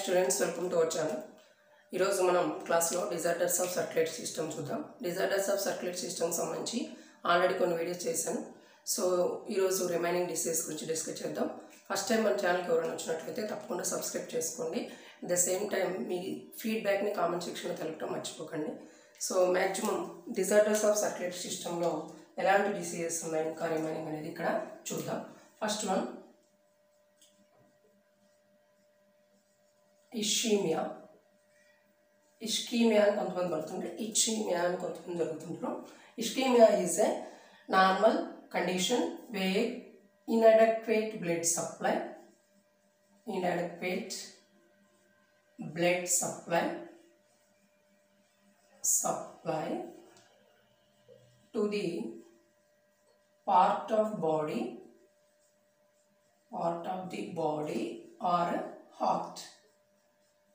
Students welcome to our channel. ఈరోజు మనం క్లాస్లో డిజార్డర్స్ ఆఫ్ సర్క్యులేటరీ సిస్టమ్ చూద్దాం. డిజార్డర్స్ ఆఫ్ సర్క్యులేటరీ సిస్టమ్ సంబంధించి ఆల్రెడీ కొన్ని వీడియోస్ చేశాను. సో ఈరోజు రిమైనింగ్ డిసీజ్ గురించి డిస్కస్ చేద్దాం. ఫస్ట్ టైం మన ఛానల్కి ఎవరైనా వచ్చినట్లయితే తప్పకుండా సబ్స్క్రైబ్ చేసుకోండి. అట్ ద సేమ్ టైం మీ ఫీడ్బ్యాక్ని కామెంట్ సెక్షన్లో తెలపడం మర్చిపోకండి. So maximum disorders of circulatory సిస్టంలో ఎలాంటి డిసీజెస్ ఉన్నాయి ఇంకా రిమైనింగ్ అనేది ఇక్కడ చూద్దాం. First one ischaemia. ఇష్కీమియా అని కొంతమంది పడుతుంటే ఇష్కీమియా అని కొంతమంది జరుగుతుంటారు. Ischaemia is a normal condition where inadequate blood supply to the part of the body or heart.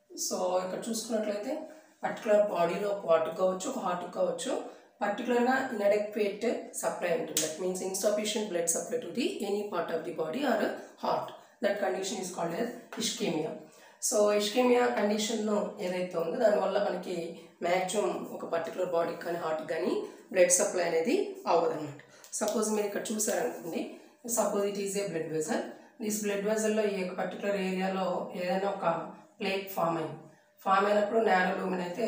So ఇక్కడ చూసుకున్నట్లయితే పర్టికులర్ బాడీలో పార్ట్ కావచ్చు, హార్ట్ కావచ్చు, పర్టికులర్గా ఇన్అడెక్వేట్ సప్లై ఉంటుంది. That means insufficient blood supply to the any part of the body or heart. That condition is called as ischaemia. So ischaemia కండిషన్లో ఏదైతే ఉందో దానివల్ల మనకి మ్యాక్సిమం ఒక పర్టికులర్ బాడీకి కానీ హార్ట్కి కానీ బ్లడ్ సప్లై అనేది అవ్వదు అన్నమాట. సపోజ్ మీరు ఇక్కడ చూసారనుకోండి, suppose it is a blood vessel. This blood వెజల్లో ఈ యొక్క పర్టికులర్ ఏరియాలో ఏదైనా ఒక ప్లేక్ ఫామ్ అయినప్పుడు నేరో లూమెన్ అయితే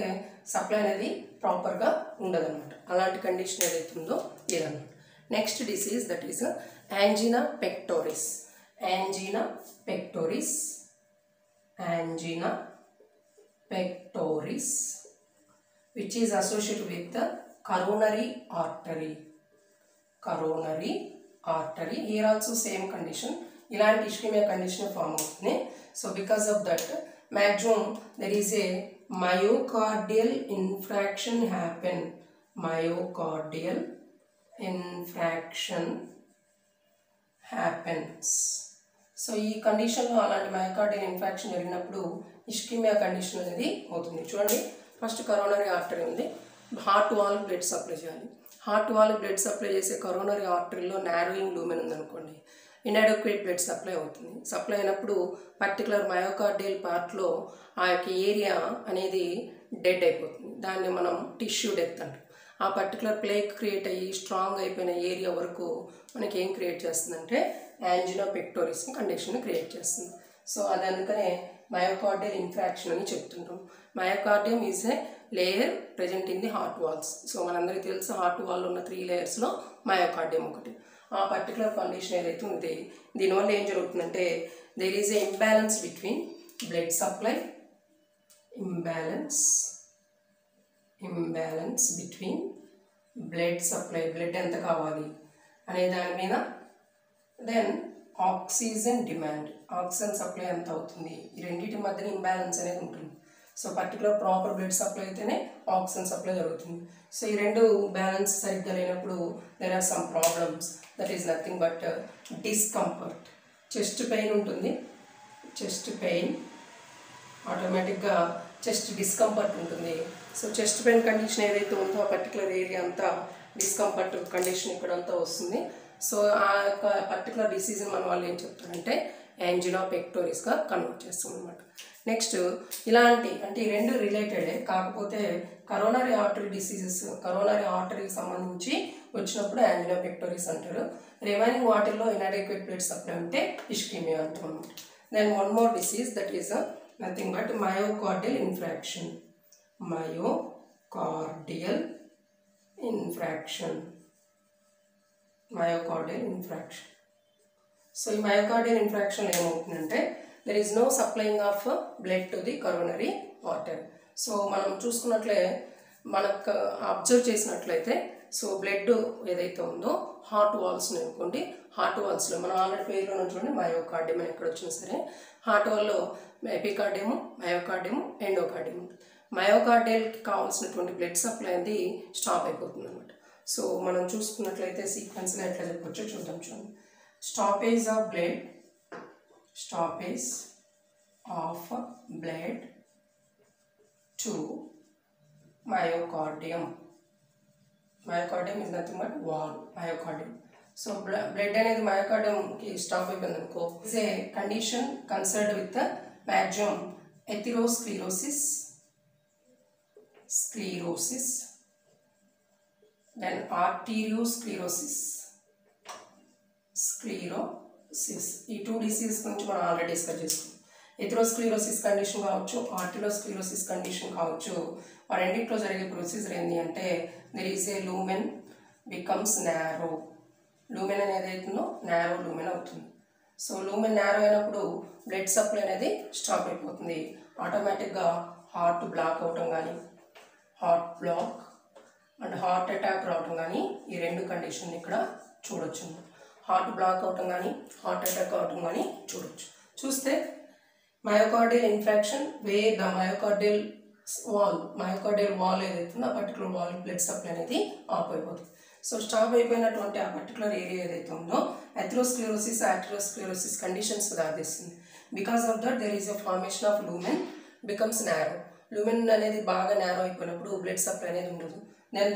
సప్లై అనేది ప్రాపర్గా ఉండదన్నమాట. అలాంటి కండిషన్ ఏదైతే ఉందో ఇదన్నమాట. Next disease that is angina pectoris. Angina pectoris which is associated with the coronary artery. Here also same condition. ఇలాంటి ఇష్కీమియా కండిషన్ ఫామ్ అవుతుంది. So because of that maximum there is a myocardial infraction happens. So ఈ కండిషన్లో అలాంటి myocardial infarction జరిగినప్పుడు ischaemia condition అనేది అవుతుంది. చూడండి, first coronary artery ఉంది, హార్ట్ వాల్ బ్లడ్ సప్లై చేయాలి. హార్ట్ వాల్ బ్లడ్ సప్లై చేసే కరోనరీ ఆర్టరీలో నారోయింగ్ లూమెన్ ఉందనుకోండి, ఇన్అడెక్వేట్ బ్లడ్ సప్లై అవుతుంది. సప్లై అయినప్పుడు పర్టికులర్ మయోకార్డియల్ పార్ట్లో ఆ యొక్క ఏరియా అనేది డెడ్ అయిపోతుంది. దాన్ని మనం టిష్యూ డెత్ అంటాం. ఆ పర్టికులర్ ప్లేక్ క్రియేట్ అయ్యి స్ట్రాంగ్ అయిపోయిన ఏరియా వరకు మనకి ఏం క్రియేట్ చేస్తుందంటే యాంజినా పెక్టోరిస్ కండిషన్ క్రియేట్ చేస్తుంది. సో అది అందుకనే మయోకార్డియల్ ఇన్ఫాక్షన్ అని చెప్తుంటాం. Myocardium is a layer present in the heart walls. So మనందరికీ తెలుసు హార్ట్ వాల్ ఉన్న 3 లేయర్స్లో మయోకార్డియం ఒకటి. ఆ పర్టికులర్ కండిషన్ ఏదైతే ఉంది దీనివల్ల ఏం జరుగుతుందంటే there is a imbalance between blood supply, imbalance between blood supply, blood ఎంత కావాలి అనే దాని మీద, then oxygen demand, oxygen supply ఎంత అవుతుంది, ఈ రెండింటి మధ్యన ఇంబ్యాలెన్స్ అనేది ఉంటుంది. So particular proper blood supply అయితేనే ఆక్సిజన్ సప్లై జరుగుతుంది. సో ఈ రెండు బ్యాలెన్స్ సరిగ్గా లేనప్పుడు there are some problems. That is nothing but discomfort. Chest pain ఉంటుంది, చెస్ట్ పెయిన్ ఆటోమేటిక్గా చెస్ట్ డిస్కంఫర్ట్ ఉంటుంది. సో చెస్ట్ పెయిన్ కండిషన్ ఏదైతే ఉందో ఆ పర్టికులర్ ఏరియా అంతా డిస్కంఫర్ట్ కండిషన్ ఇక్కడంతా వస్తుంది. సో ఆ యొక్క పర్టికులర్ డిసీజ్ని మన వాళ్ళు ఏం చెప్తారంటే యాంజినా పెక్టోరిస్గా కన్వర్ట్ చేస్తాం అనమాట. నెక్స్ట్ ఇలాంటి అంటే ఈ రెండు రిలేటెడే, కాకపోతే కరోనరీ ఆర్టరీ డిసీజెస్, కరోనరీ ఆర్టరీకి సంబంధించి వచ్చినప్పుడు యాంజినా పెక్టోరిస్ అంటారు. రిమైనింగ్ వాటిల్లో ఇన్అడెక్వేట్ బ్లడ్ సప్లై ఉంటే ఇష్కీమియా అంటాం అనమాట. Then one more disease that is nothing but myocardial infraction. Myocardial infraction. So ఈ మయోకార్డియల్ ఇన్ఫ్రాక్షన్ ఏమవుతుందంటే there is no supplying of blood to the coronary artery. So మనం చూసుకున్నట్లే మనకు observe చేసినట్లయితే so blood ఏదైతే ఉందో హార్ట్ వాల్స్ని అనుకోండి, హార్ట్ వాల్స్లో మనం ఆల్రెడీ పేరులో చూడండి మయోకార్డియం అని ఎక్కడ వచ్చినా సరే హార్ట్ వాల్లో ఎపికార్డియము, మయోకార్డియము, ఎండోకార్డియం. మయోకార్డియల్కి కావాల్సినటువంటి బ్లడ్ సప్లై అనేది స్టాప్ అయిపోతుంది అనమాట. సో మనం చూసుకున్నట్లయితే సీక్వెన్స్గా ఎట్లా చెప్పొచ్చో చూద్దాం. చూడండి, stoppage of blood to myocardium. Myocardium is nothing but wall, myocardium. So blood అనేది myocardium కి స్టాప్ అయిపోయింది అనుకో, is a condition concerned with the maximum atherosclerosis, then arteriosclerosis, ఈ 2 డిసీజ్ గురించి మనం ఆల్రెడీ డిస్కస్ చేసుకున్నాం. ఎథెరోస్క్లెరోసిస్ కండిషన్ కావచ్చు, ఆర్టిరోస్క్లెరోసిస్ కండిషన్ కావచ్చు, ఆ రెండింటిలో జరిగే ప్రొసీజర్ ఏంటి అంటే there is a lumen becomes narrow. Lumen అనేది అవుతుందో నారో లూమెన్ అవుతుంది. సో లూమెన్ నారో అయినప్పుడు బ్లడ్ సప్లై అనేది స్టాప్ అయిపోతుంది. ఆటోమేటిక్గా హార్ట్ బ్లాక్ అవటం కానీ, heart block and heart attack రావటం కానీ ఈ 2 కండిషన్ ఇక్కడ చూడొచ్చు. హార్ట్ బ్లాక్ అవటం కానీ, హార్ట్ అటాక్ అవటం కానీ చూడొచ్చు. చూస్తే myocardial infection way the myocardial wall ఏదైతుందో ఆ పర్టికులర్ వాల్ బ్లడ్ సప్లై అనేది ఆఫ్ అయిపోతుంది. సో స్టాప్ అయిపోయినటువంటి ఆ పర్టికులర్ ఏరియా ఏదైతే ఉందో అథెరోస్క్లెరోసిస్, ఆర్టిరోస్క్లెరోసిస్ కండిషన్స్ దారితీస్తుంది. Because of that there is a formation of lumen becomes narrow. Lumen అనేది బాగా నారో అయిపోయినప్పుడు బ్లడ్ సప్లై అనేది ఉండదు. దెన్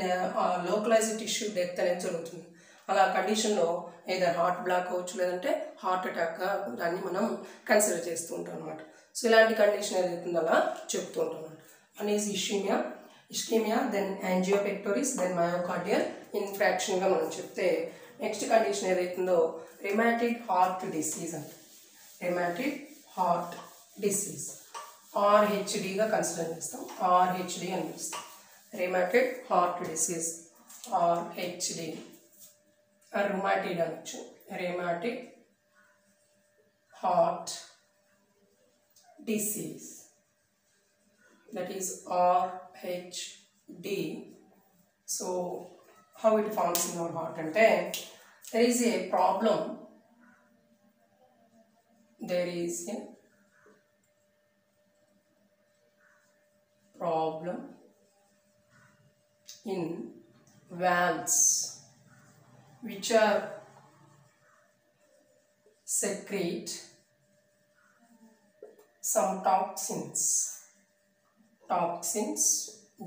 లోకలైజ్డ్ టిష్యూ డెత్ అనేది జరుగుతుంది. అలా కండిషన్లో ఏదైనా హార్ట్ బ్లాక్ అవ్వచ్చు, లేదంటే హార్ట్ అటాక్గా దాన్ని మనం కన్సిడర్ చేస్తూ ఉంటాం అనమాట. సో ఇలాంటి కండిషన్ ఏదైతుందో అలా చెప్తూ ఉంటాం అనమాట. And is ischemia, then angiopectoris, then myocardial ఇన్ఫ్రాక్షన్గా మనం చెప్తే నెక్స్ట్ కండిషన్ ఏదైతుందో రిమాటిడ్ హార్ట్ డిసీజ్ అంటే రిమాటిడ్ హార్ట్ డిసీజ్ ఆర్హెచ్డిగా కన్సిడర్ చేస్తాం. ఆర్హెచ్డి అని పిలుస్తాం. రిమాటిడ్ హార్ట్ డిసీజ్ ఆర్హెచ్డి, రుమాటిడ్ అనొచ్చు. Rheumatoid heart disease, that is RHD. So how it forms in our heart ante there is a problem in valves which are secrete some toxins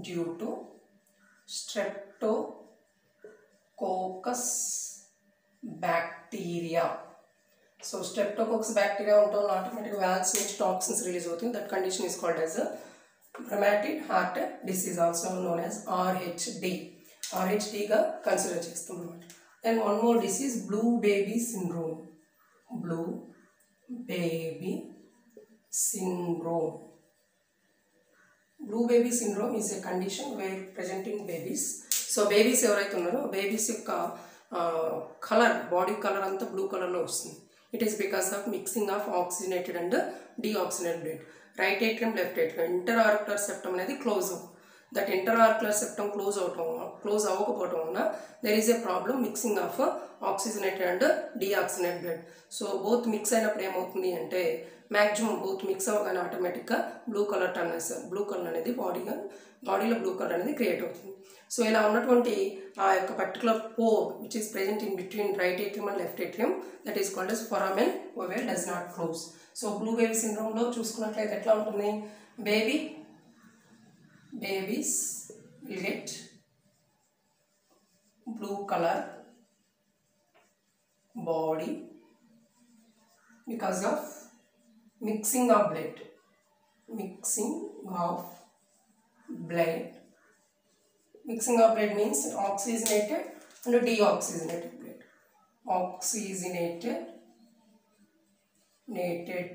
due to Streptococcus bacteria. So Streptococcus bacteria unto automatic valves which toxins release out. That condition is called as a rheumatoid heart disease, also known as RHD. RHD ga consider chestam. Then one more disease, blue baby syndrome. Blue baby syndrome. Blue baby syndrome is a condition where presenting babies. So babies ఎవరైతే ఉన్నారో babies యొక్క colour, body colour అంతా blue కలర్లో వస్తుంది. It is because of mixing of oxygenated and deoxygenated blood. Right atrium, left atrium, inter auricular septum అనేది close అవ్వదు. That inter auricular septum close అవ్వకపోవటం వలన there is a problem mixing of oxygenated and deoxygenated blood. So both mix అయినప్పుడు ఏమవుతుంది అంటే maximum both mix అవ్వగానే ఆటోమేటిక్గా blue colour అనేది బాడీలో బ్లూ కలర్ అనేది క్రియేట్ అవుతుంది. సో ఇలా ఉన్నటువంటి ఆ యొక్క particular pore which is present in between right atrium and left atrium, that is called as foramen ovale does not close. So blue baby సిండ్రోమ్లో చూసుకున్నట్లయితే ఎట్లా ఉంటుంది, babies will get blue color body because of mixing of blood. Mixing of blood means oxygenated and deoxygenated blood. Oxygenated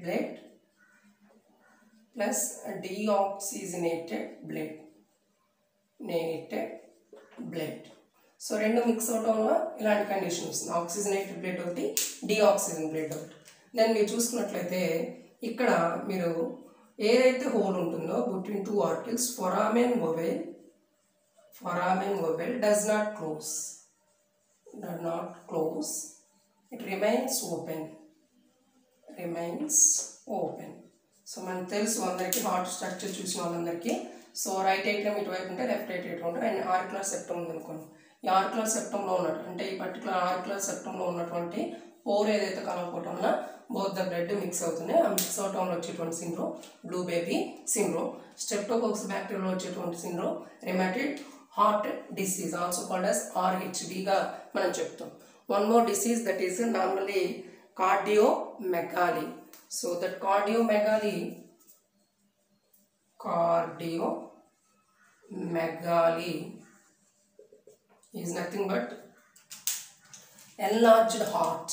blood plus deoxygenated blood. So రెండు mix అవటం వల్ల ఇలాంటి condition వస్తుంది. Oxygenated blood ఒకటి, డీఆక్సిజన్ బ్లడ్ ఒకటి. దెన్ మీరు చూసుకున్నట్లయితే ఇక్కడ మీరు ఏదైతే హోల్ ఉంటుందో between 2 articles, foramen ovale does not close. It remains open. So మనకు తెలుసు అందరికీ హార్ట్ స్ట్రక్చర్ చూసిన వాళ్ళందరికీ. సో రైట్ ఏట్రియం ఇటువైపు ఉంటే లెఫ్ట్ ఏట్రియం ఉంటుంది. అండ్ ఆర్కులర్ సెప్టమ్ ఉంది అనుకోండి. ఈ ఆర్కులర్ సెప్టంలో ఉన్నట్టు అంటే ఈ పర్టికులర్ ఆర్కులర్ సెప్టంలో ఉన్నటువంటి పోర్ ఏదైతే కలవకపోవటం వల్ల బోత్ ద బ్లడ్ మిక్స్ అవుతున్నాయి. ఆ మిక్స్ అవటంలో వచ్చేటువంటి syndrome blue baby syndrome. Streptococcus బ్యాక్టీరియాలో వచ్చేటువంటి syndrome rheumatoid heart disease, also called as RHDగా మనం చెప్తాం. One more disease that is normally cardiomegaly. So that cardiomegaly cardiomegaly is nothing but enlarged heart.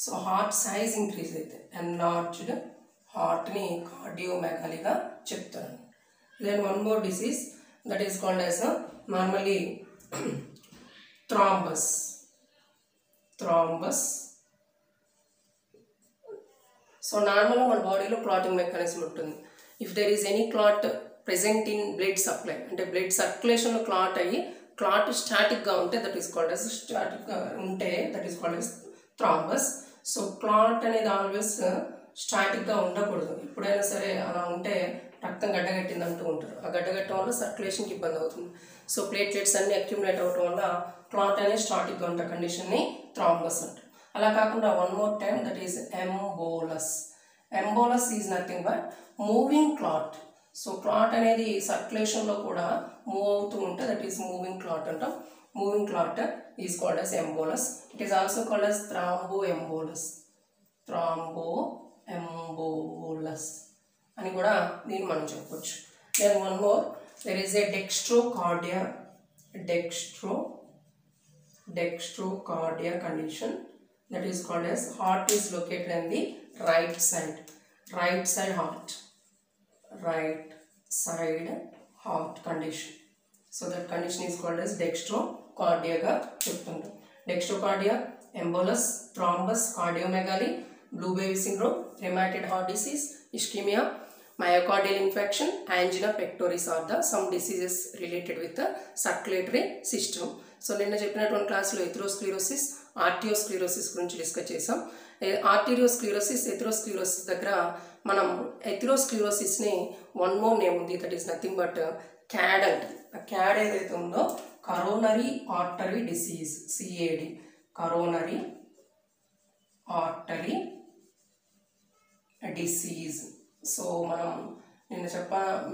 So heart size increase అయితే enlarged heart ni cardiomegaly గా చెప్తారు. Then one more disease that is called as normally thrombus. So normal మన బాడీలో clotting mechanism ఉంటుంది. If there is any clot present in blood supply అంటే blood సర్క్యులేషన్లో clot అయ్యి clot స్టాటిక్గా ఉంటే that is called as స్టాటిక్గా ఉంటే that is called as thrombus. So clot అనేది always స్టాటిక్గా ఉండకూడదు. ఎప్పుడైనా సరే అలా ఉంటే రక్తం గడ్డగట్టింది అంటూ ఉంటారు. ఆ గడ్డగట్టడం వల్ల సర్క్యులేషన్కి ఇబ్బంది అవుతుంది. సో ప్లేట్లెట్స్ అన్ని అక్యుములేట్ అవ్వడం వల్ల క్లాట్ అనేది స్టాటిక్గా ఉంటే కండిషన్ని థ్రాంబస్ అంటారు. అలా కాకుండా one more time that is embolus. Embolus is nothing but moving clot. So clot అనేది సర్క్యులేషన్లో కూడా మూవ్ అవుతూ ఉంటే దట్ ఈస్ మూవింగ్ క్లాట్ అంటాం. Moving clot is called as embolus. It is also called as thromboembolus. Thromboembolus అని కూడా దీన్ని మనం చెప్పొచ్చు. Then one more there is a dextrocardia condition that is called as heart is located on the right side heart condition. So that condition is called as dextrocardia ga cheptundu. Dextrocardia, embolus, thrombus, cardiomegaly, blue baby syndrome, rheumatoid heart disease, ischemia, myocardial infarction, angina pectoris are the some diseases related with the circulatory system. So నిన్న చెప్పినటువంటి క్లాస్లో atherosclerosis, ఆర్టియోస్క్లెరోసిస్ గురించి discuss చేసాం. Arteriosclerosis, atherosclerosis దగ్గర మనం ఎథెరోస్క్లెరోసిస్ని one more name ఉంది that is nothing but CAD అంటుంది. ఆ క్యాడ్ ఏదైతే ఉందో coronary artery disease, CAD, coronary artery disease. So మనం నిన్న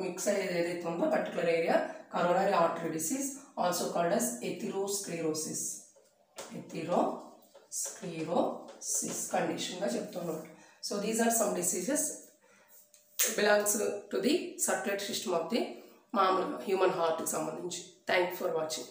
మిక్స్ అయ్యేది ఏదైతే ఉందో particular area coronary artery disease, also called as atherosclerosis కండిషన్గా చెప్తున్నాడు. So these are some diseases belongs to the circulatory system of the మామూలుగా హ్యూమన్ హార్ట్కి సంబంధించి. Thank you for watching.